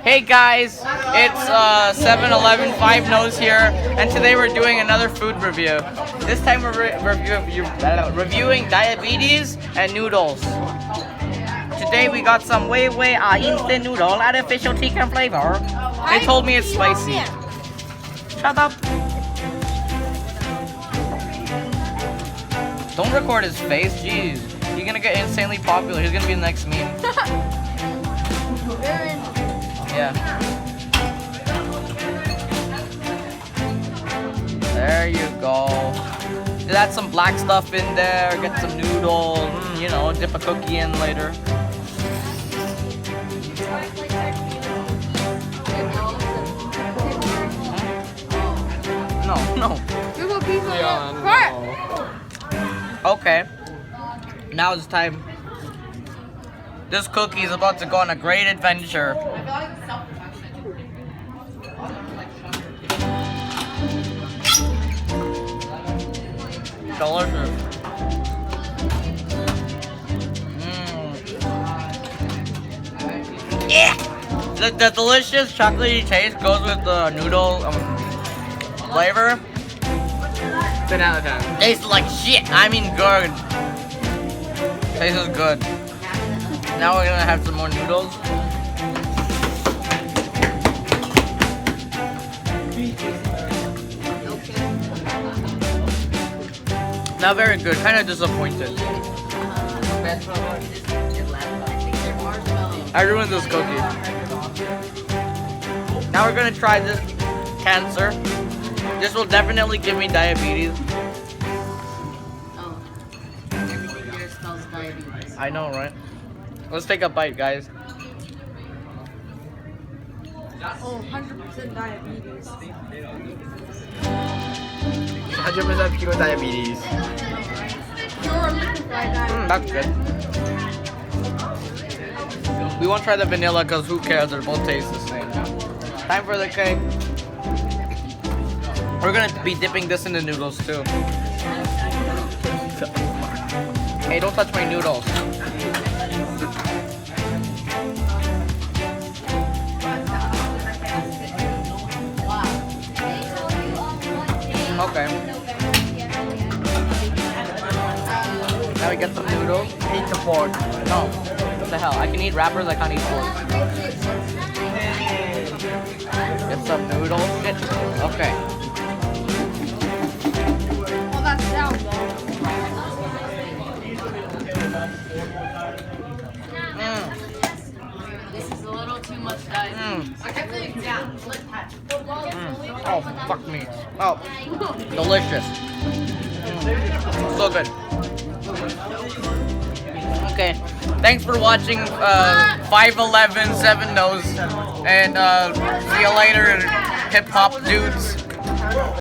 Hey guys, it's 7-Eleven 5 Nose here, and today we're doing another food review. This time we're reviewing diabetes and noodles. Today we got some instant noodle, artificial chicken flavor. They told me it's spicy. Shut up. Don't record his face, jeez. He's gonna get insanely popular. He's gonna be the next meme. Yeah. There you go. Just add some black stuff in there, get some noodles, you know, dip a cookie in later. No. Okay. Now it's time. This cookie is about to go on a great adventure. Delicious. Yeah. The delicious chocolatey taste goes with the noodle flavor. 10 out of 10. Tastes like shit. I mean good. Tastes good. Now we're gonna have some more noodles. Not very good. Kind of disappointed. I ruined this cookie. Now we're gonna try this cancer. This will definitely give me diabetes. Oh, everything here spells diabetes. I know, right? Let's take a bite, guys. Oh, 100% diabetes. 100% pure diabetes. Pure liquefied diabetes. That's good. We won't try the vanilla because who cares? They both taste the same. Time for the cake. We're gonna be dipping this in the noodles too. Hey, don't touch my noodles. Okay. Now we get some noodles. Eat the fork. No. What the hell? I can eat wrappers, I can't eat forks. Get some noodles. Shit. Okay. Well, that's down though. This is a little too much diabetes. Oh, fuck me. Oh, delicious. So good. Okay, thanks for watching 5-11 7 Nose, and see you later, hip hop dudes.